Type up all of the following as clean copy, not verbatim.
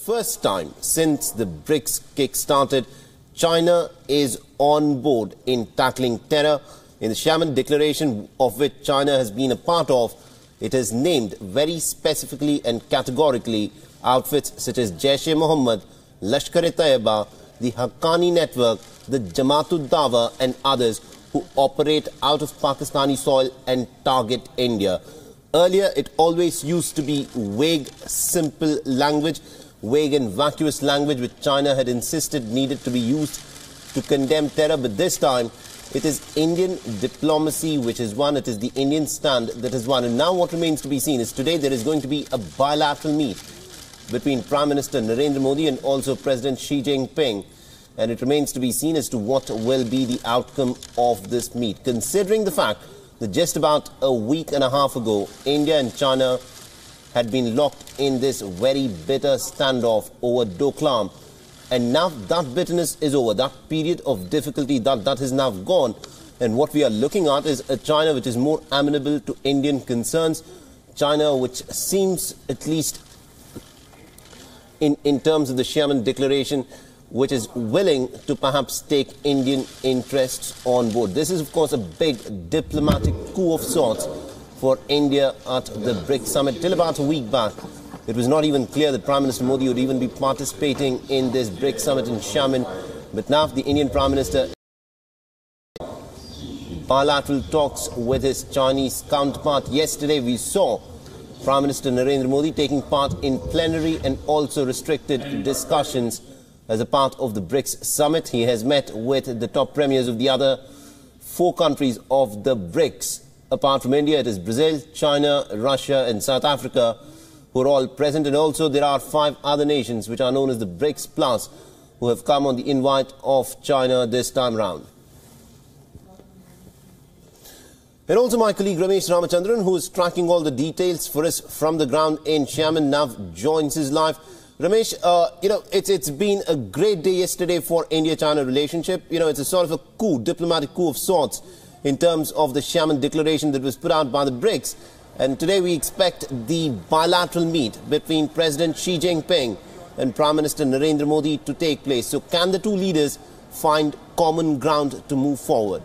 first time since the BRICS kick-started, China is on board in tackling terror. In the Xiamen Declaration, of which China has been a part of, it has named very specifically and categorically outfits such as Jaish-e-Mohammed, Lashkar-e-Taiba, the Haqqani Network, the Jamaat-ud-Dawa and others who operate out of Pakistani soil and target India. Earlier, it always used to be vague, simple language, vague and vacuous language which China had insisted needed to be used to condemn terror. But this time, it is Indian diplomacy which is one. It is the Indian stand that is one. And now what remains to be seen is today there is going to be a bilateral meet between Prime Minister Narendra Modi and also President Xi Jinping. And it remains to be seen as to what will be the outcome of this meet. Considering the fact that just about a week and a half ago, India and China had been locked in this very bitter standoff over Doklam. And now that bitterness is over. That period of difficulty, that has now gone. And what we are looking at is a China which is more amenable to Indian concerns. China which seems, at least in terms of the Xiamen Declaration, which is willing to perhaps take Indian interests on board. This is, of course, a big diplomatic coup of sorts for India at the BRICS summit. Till about a week back, it was not even clear that Prime Minister Modi would even be participating in this BRICS summit in Xiamen. But now the Indian Prime Minister bilateral talks with his Chinese counterpart. Yesterday we saw Prime Minister Narendra Modi taking part in plenary and also restricted discussions as a part of the BRICS summit. He has met with the top premiers of the other 4 countries of the BRICS. Apart from India, it is Brazil, China, Russia and South Africa who are all present. And also there are 5 other nations which are known as the BRICS Plus who have come on the invite of China this time round. And also my colleague Ramesh Ramachandran, who is tracking all the details for us from the ground in Xiamen, now joins us live. Ramesh, it's been a great day yesterday for India-China relationship. It's a sort of a coup, diplomatic coup of sorts in terms of the Xiamen Declaration that was put out by the BRICS. And today we expect the bilateral meet between President Xi Jinping and Prime Minister Narendra Modi to take place. So can the two leaders find common ground to move forward?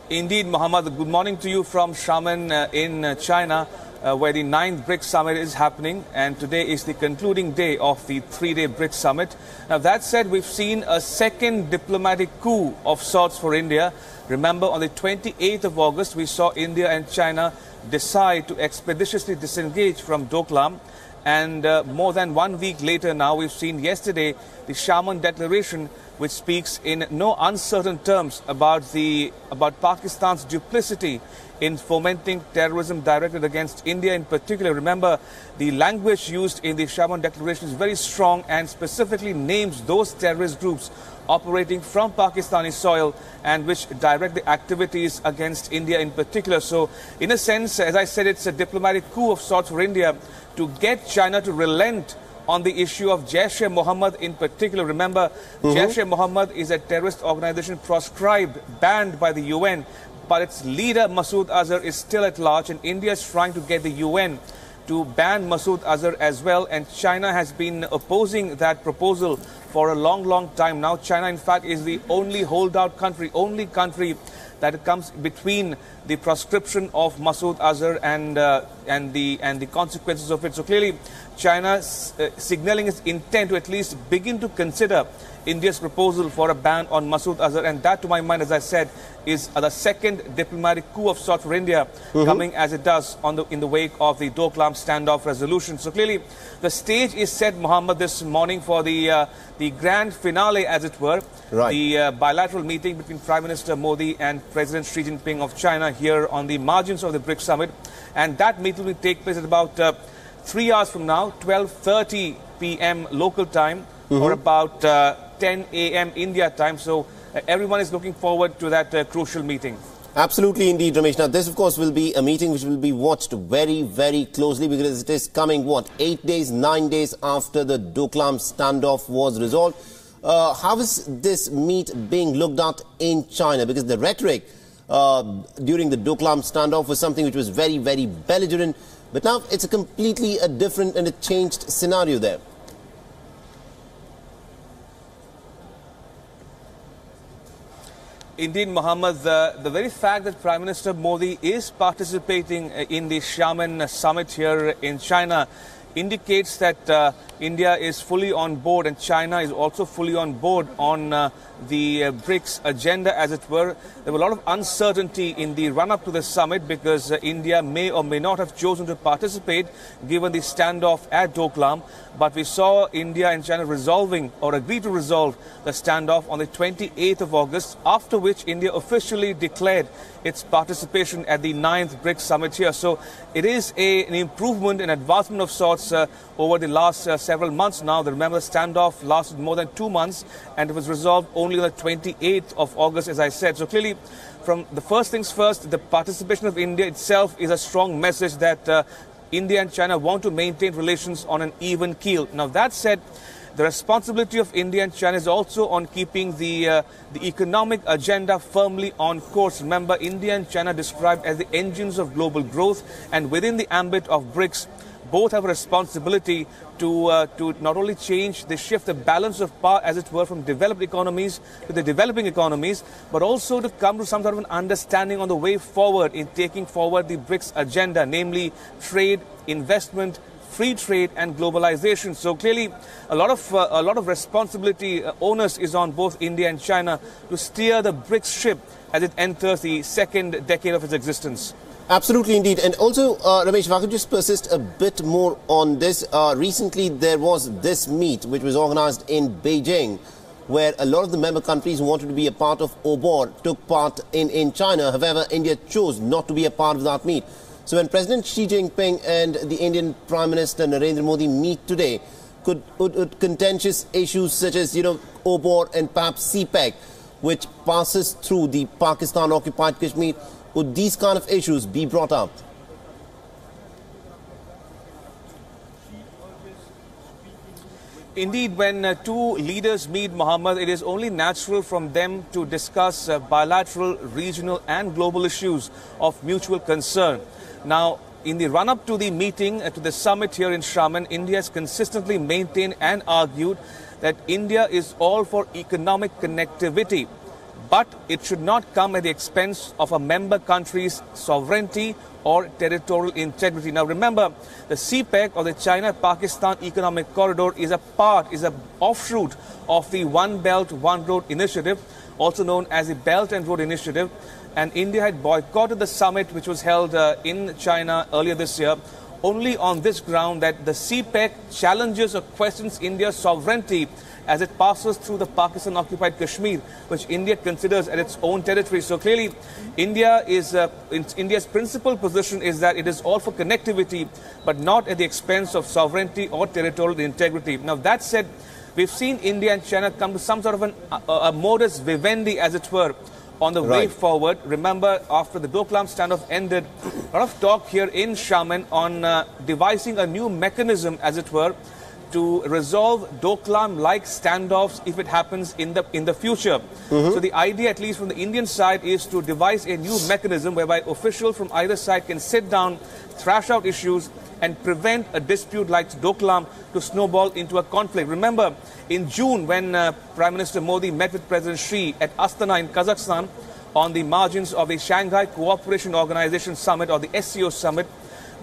Indeed, Mohammed, good morning to you from Xiamen in China, where the 9th BRICS summit is happening, and today is the concluding day of the 3-day BRICS summit. Now, that said, we've seen a second diplomatic coup of sorts for India. Remember, on the 28th of August, we saw India and China decide to expeditiously disengage from Doklam. And more than 1 week later now, we've seen yesterday the Xiamen Declaration, which speaks in no uncertain terms about Pakistan's duplicity in fomenting terrorism directed against India in particular. Remember, the language used in the Xiamen Declaration is very strong and specifically names those terrorist groups operating from Pakistani soil and which direct the activities against India in particular. So, in a sense, as I said, it's a diplomatic coup of sorts for India to get China to relent on the issue of Jaish-e-Mohammed in particular. Remember, Jaish-e-Mohammed is a terrorist organization proscribed, banned by the UN, but its leader, Masood Azhar, is still at large, and India is trying to get the UN to ban Masood Azhar as well, and China has been opposing that proposal for a long time now. China, in fact, is the only holdout country, that comes between the proscription of Masood Azhar and the consequences of it. So clearly, China signaling its intent to at least begin to consider India's proposal for a ban on Masood Azhar, and that, to my mind, as I said, is the second diplomatic coup of sorts for India, coming as it does in the wake of the Doklam standoff resolution. So clearly, the stage is set, Mohammed, this morning for the grand finale, as it were, the bilateral meeting between Prime Minister Modi and President Xi Jinping of China here on the margins of the BRICS summit, and that meeting will take place at about 3 hours from now, 12:30 p.m. local time, or about 10 a.m. India time. So everyone is looking forward to that crucial meeting. Absolutely indeed, Ramesh. Now, this, of course, will be a meeting which will be watched very, very closely because it is coming, 9 days after the Doklam standoff was resolved. How is this meet being looked at in China? Because the rhetoric during the Doklam standoff was something which was very, very belligerent. But now it's a completely different and a changed scenario there. Indeed, Mohammed, the very fact that Prime Minister Modi is participating in the Xiamen summit here in China indicates that India is fully on board and China is also fully on board on the BRICS agenda, as it were. There was a lot of uncertainty in the run-up to the summit because India may or may not have chosen to participate given the standoff at Doklam. But we saw India and China resolving or agree to resolve the standoff on the 28th of August, after which India officially declared its participation at the 9th BRICS summit here. So it is an improvement, an advancement of sorts over the last several months now. Remember, the standoff lasted more than 2 months and it was resolved only on the 28th of August, as I said. So clearly, from the first things first, the participation of India itself is a strong message that India and China want to maintain relations on an even keel. Now, that said, the responsibility of India and China is also on keeping the economic agenda firmly on course. Remember, India and China described as the engines of global growth, and within the ambit of BRICS, both have a responsibility to not only shift the balance of power, as it were, from developed economies to the developing economies, but also to come to some sort of an understanding on the way forward in taking forward the BRICS agenda, namely trade, investment, free trade and globalization. So clearly, a lot of responsibility, onus is on both India and China to steer the BRICS ship as it enters the second decade of its existence. Absolutely, indeed. And also, Ramesh, if I could just persist a bit more on this. Recently, there was this meet which was organized in Beijing, where a lot of the member countries who wanted to be a part of OBOR took part in China. However, India chose not to be a part of that meet. So when President Xi Jinping and the Indian Prime Minister Narendra Modi meet today, could contentious issues such as, OBOR and perhaps CPEC, which passes through the Pakistan-occupied Kashmir, would these kind of issues be brought up? Indeed, when two leaders meet, Mohammed, it is only natural from them to discuss bilateral, regional and global issues of mutual concern. Now, in the run-up to the meeting, to the summit here in Xiamen, India has consistently maintained and argued that India is all for economic connectivity, but it should not come at the expense of a member country's sovereignty or territorial integrity. Now remember, the CPEC, or the China-Pakistan Economic Corridor, is an offshoot of the One Belt, One Road initiative, also known as the Belt and Road Initiative. And India had boycotted the summit, which was held in China earlier this year, only on this ground that the CPEC challenges or questions India's sovereignty as it passes through the Pakistan-occupied Kashmir, which India considers as its own territory. So clearly, India's principal position is that it is all for connectivity, but not at the expense of sovereignty or territorial integrity. Now, that said, we've seen India and China come to some sort of a modus vivendi, as it were, on the way forward. Remember, after the Doklam standoff ended, a lot of talk here in Xiamen on devising a new mechanism, as it were, to resolve Doklam-like standoffs if it happens in the future. So the idea, at least from the Indian side, is to devise a new mechanism whereby officials from either side can sit down, thrash out issues, and prevent a dispute like Doklam to snowball into a conflict. Remember, in June, when Prime Minister Modi met with President Xi at Astana in Kazakhstan on the margins of the Shanghai Cooperation Organization Summit, or the SCO Summit,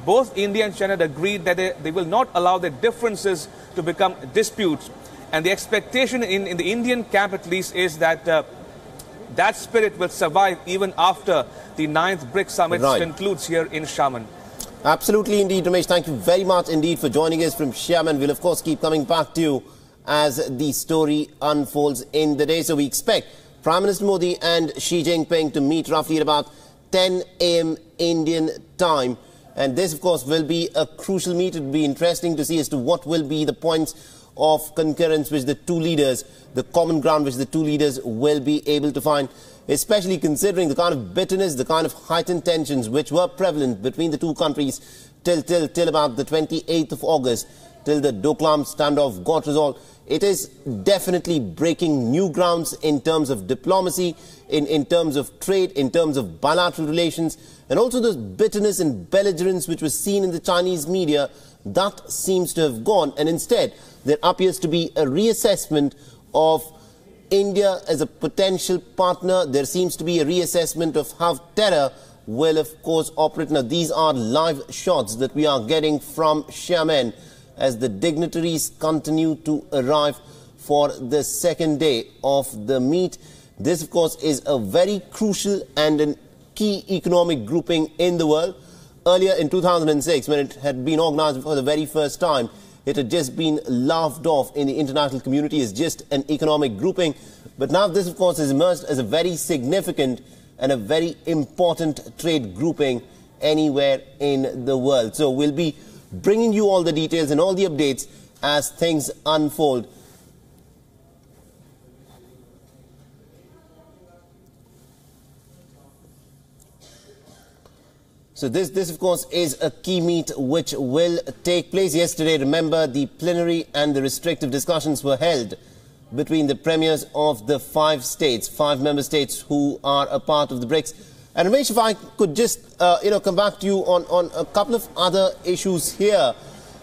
both India and China agreed that they will not allow their differences to become disputes. And the expectation in the Indian camp, at least, is that that spirit will survive even after the 9th BRICS Summit concludes here in Xiamen. Absolutely indeed, Ramesh. Thank you very much indeed for joining us from Xiamen. We'll, of course, keep coming back to you as the story unfolds in the day. So we expect Prime Minister Modi and Xi Jinping to meet roughly at about 10 a.m. Indian time. And this, of course, will be a crucial meet. It will be interesting to see as to what will be the points of concurrence which the two leaders, the common ground which the two leaders will be able to find, especially considering the kind of bitterness, the kind of heightened tensions which were prevalent between the two countries till about the 28th of August. till the Doklam standoff got resolved. It is definitely breaking new grounds in terms of diplomacy, in terms of trade, in terms of bilateral relations, and also the bitterness and belligerence which was seen in the Chinese media, that seems to have gone. And instead, there appears to be a reassessment of India as a potential partner. There seems to be a reassessment of how terror will, of course, operate. Now, these are live shots that we are getting from Xiamen as the dignitaries continue to arrive for the second day of the meet. This, of course, is a very crucial and a key economic grouping in the world. Earlier in 2006, when it had been organized for the very first time, it had just been laughed off in the international community as just an economic grouping. But now this, of course, has emerged as a very significant and a very important trade grouping anywhere in the world. So we'll be bringing you all the details and all the updates as things unfold. So this, of course, is a key meet which will take place. Yesterday, remember, the plenary and the restrictive discussions were held between the premiers of the five member states who are a part of the BRICS. And Ramesh, if I could just, come back to you on a couple of other issues here.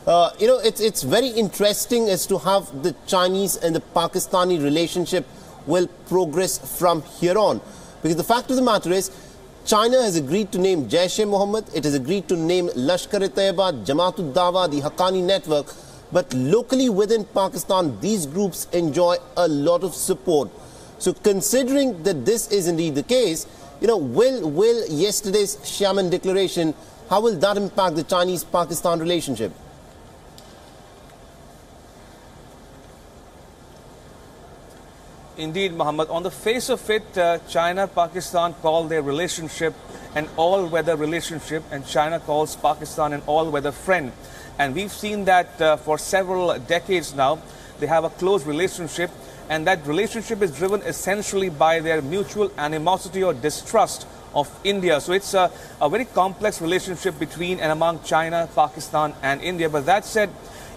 It's very interesting as to how the Chinese and the Pakistani relationship will progress from here on. Because the fact of the matter is, China has agreed to name Jaish-e-Mohammed, it has agreed to name Lashkar-e-Taiba, Jamaat-ud-Dawa, the Haqqani network, but locally within Pakistan, these groups enjoy a lot of support. So considering that this is indeed the case, will yesterday's Xiamen declaration, how will that impact the Chinese-Pakistan relationship? Indeed, Mohammed. On the face of it, China-Pakistan call their relationship an all-weather relationship, and China calls Pakistan an all-weather friend. And we've seen that for several decades now. They have a close relationship, and that relationship is driven essentially by their mutual animosity or distrust of India. So it's a very complex relationship between and among China, Pakistan and India. But that said,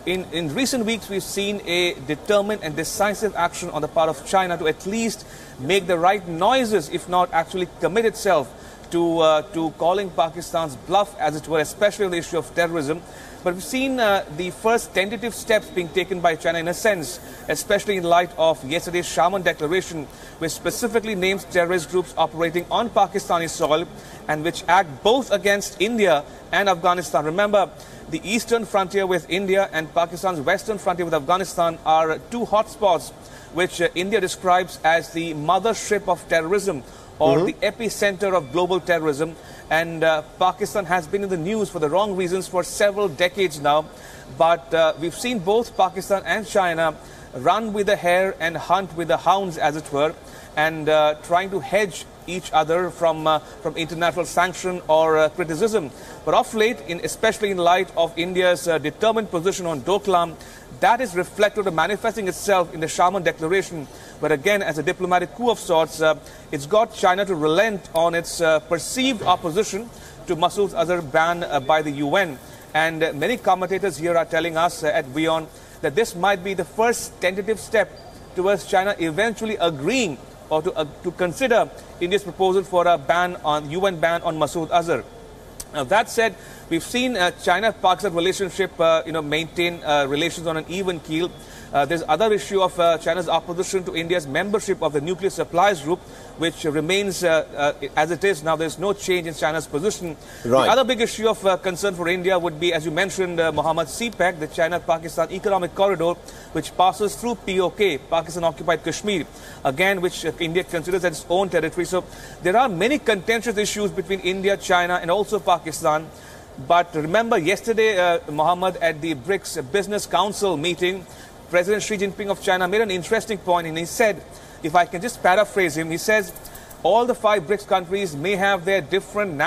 in recent weeks, we've seen a determined and decisive action on the part of China to at least make the right noises, if not actually commit itself to calling Pakistan's bluff, as it were, especially on the issue of terrorism. But we've seen the first tentative steps being taken by China in a sense, especially in light of yesterday's Xiamen declaration, which specifically names terrorist groups operating on Pakistani soil and which act both against India and Afghanistan. Remember, the eastern frontier with India and Pakistan's western frontier with Afghanistan are two hotspots which India describes as the mothership of terrorism or the epicenter of global terrorism. And Pakistan has been in the news for the wrong reasons for several decades now. But we've seen both Pakistan and China run with the hare and hunt with the hounds, as it were, and trying to hedge each other from international sanction or criticism. But of late, especially in light of India's determined position on Doklam, that is reflected or manifesting itself in the Xiamen declaration, where again, as a diplomatic coup of sorts, it's got China to relent on its perceived opposition to Masood Azhar ban by the UN. And many commentators here are telling us at WION that this might be the first tentative step towards China eventually agreeing or to consider India's proposal for a UN ban on Masood Azhar. Now, that said, we've seen China-Pakistan relationship, maintain relations on an even keel. There's other issue of China's opposition to India's membership of the Nuclear Suppliers Group, which remains as it is now. There's no change in China's position. Right. The other big issue of concern for India would be, as you mentioned, Mohammed, CPEC, the China-Pakistan Economic Corridor, which passes through POK, Pakistan-occupied Kashmir, again, which India considers as its own territory. So there are many contentious issues between India, China, and also Pakistan. But remember, yesterday, Mohammed, at the BRICS Business Council meeting, President Xi Jinping of China made an interesting point, and he said, if I can just paraphrase him, he says, all the five BRICS countries may have their different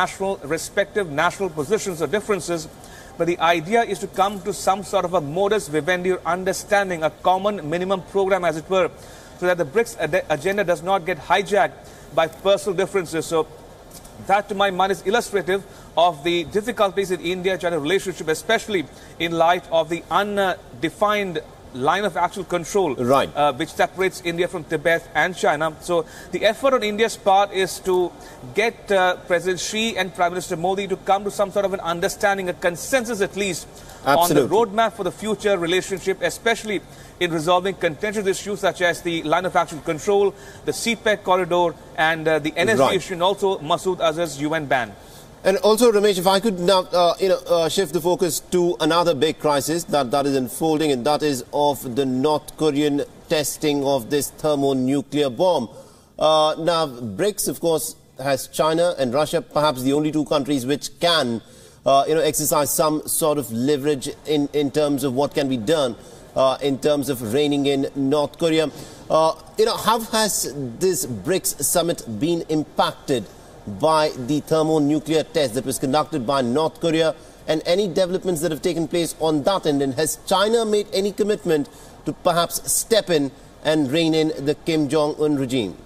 respective national positions or differences, but the idea is to come to some sort of a modus vivendi or understanding, a common minimum program, as it were, so that the BRICS agenda does not get hijacked by personal differences. So That, to my mind, is illustrative of the difficulties in India-China relationship, especially in light of the undefined line of actual control, which separates India from Tibet and China. So the effort on India's part is to get President Xi and Prime Minister Modi to come to some sort of an understanding, a consensus at least, on the roadmap for the future relationship, especially in resolving contentious issues such as the line of actual control, the CPEC corridor, and the NSG issue, and also Masood Azhar's UN ban. And also, Ramesh, if I could now shift the focus to another big crisis that is unfolding, and that is of the North Korean testing of this thermonuclear bomb. Now, BRICS, of course, has China and Russia, perhaps the only two countries which can exercise some sort of leverage in terms of what can be done in terms of reining in North Korea. How has this BRICS summit been impacted by the thermonuclear test that was conducted by North Korea, and any developments that have taken place on that end? And has China made any commitment to perhaps step in and rein in the Kim Jong-un regime?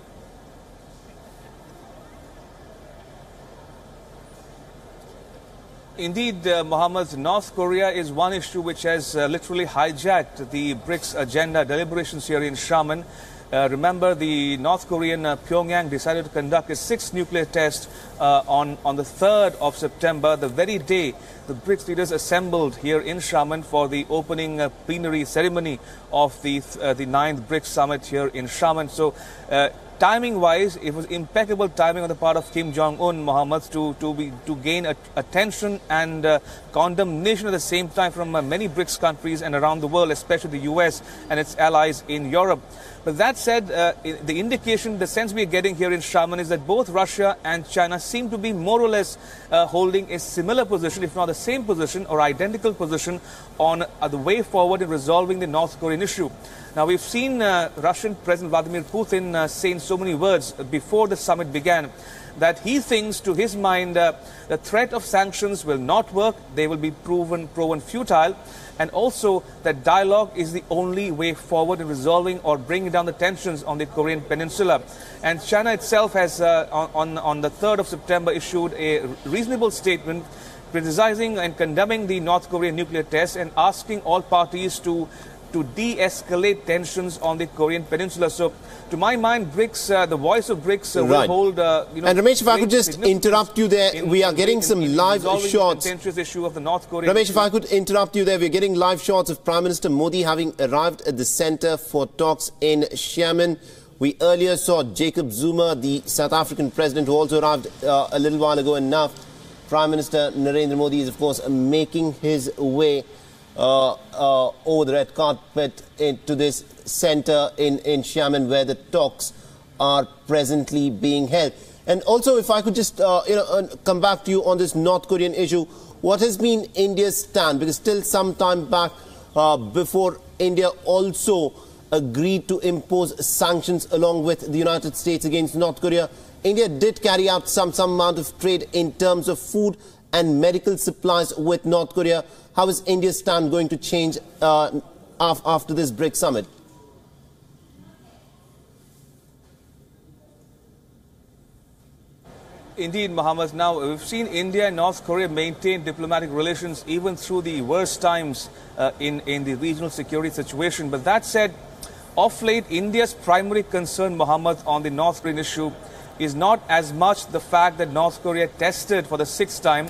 Indeed, Mohammed, North Korea is one issue which has literally hijacked the BRICS agenda deliberations here in Xiamen. Remember, the North Korean Pyongyang decided to conduct a sixth nuclear test on the 3rd of September, the very day the BRICS leaders assembled here in Xiamen for the opening plenary ceremony of the 9th BRICS summit here in Xiamen. So, timing-wise, it was impeccable timing on the part of Kim Jong-un, Mohammed, to gain attention and condemnation at the same time from many BRICS countries and around the world, especially the US and its allies in Europe. But that said, the indication, the sense we are getting here in Xiamen is that both Russia and China seem to be more or less holding a similar position, if not the same position or identical position, on the way forward in resolving the North Korean issue. Now, we've seen Russian President Vladimir Putin say in so many words before the summit began that he thinks, to his mind, the threat of sanctions will not work, they will be proven futile, and also that dialogue is the only way forward in resolving or bringing down the tensions on the Korean peninsula. And China itself has, on the 3rd of September, issued a reasonable statement criticizing and condemning the North Korean nuclear test and asking all parties to de-escalate tensions on the Korean peninsula. So, to my mind, BRICS, the voice of BRICS will hold, And Ramesh, if I could just interrupt you there, we are getting some live shots. Issue of the North Korean Ramesh, if I could interrupt you there, we're getting live shots of Prime Minister Modi having arrived at the center for talks in Xiamen. We earlier saw Jacob Zuma, the South African president, who also arrived a little while ago, and now Prime Minister Narendra Modi is, of course, making his way over the red carpet into this center in Xiamen, where the talks are presently being held. And also, if I could just come back to you on this North Korean issue, what has been India's stand? Because still some time back, before India also agreed to impose sanctions along with the United States against North Korea, India did carry out some amount of trade in terms of food and medical supplies with North Korea. How is India's stand going to change after this BRICS summit? Indeed, Mohammed. Now, we've seen India and North Korea maintain diplomatic relations even through the worst times in the regional security situation. But that said, of late, India's primary concern, Mohammed, on the North Korean issue is not as much the fact that North Korea tested for the 6th time,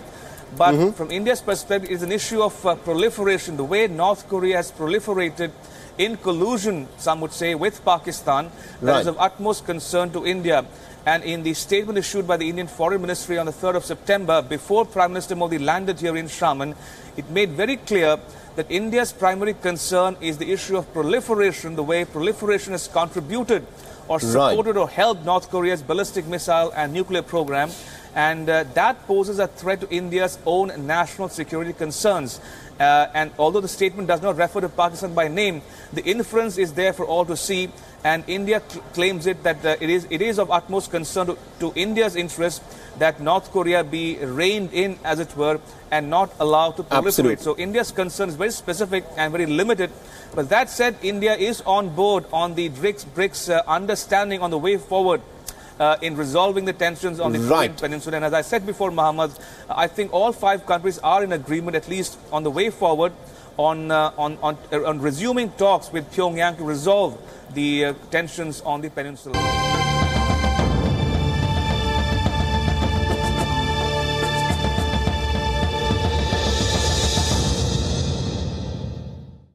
but from India's perspective, it is an issue of proliferation. The way North Korea has proliferated in collusion, some would say, with Pakistan, that is of utmost concern to India. And in the statement issued by the Indian Foreign Ministry on the 3rd of September, before Prime Minister Modi landed here in Xiamen, it made very clear that India's primary concern is the issue of proliferation, the way proliferation has contributed or supported or helped North Korea's ballistic missile and nuclear program. And that poses a threat to India's own national security concerns. And although the statement does not refer to Pakistan by name, the inference is there for all to see. And India claims it that it is of utmost concern to India's interest that North Korea be reined in, as it were, and not allowed to proliferate. So India's concern is very specific and very limited. But that said, India is on board on the BRICS understanding on the way forward. in resolving the tensions on the Korean Peninsula. And as I said before, Mohammed, I think all 5 countries are in agreement, at least on the way forward, on resuming talks with Pyongyang to resolve the tensions on the peninsula.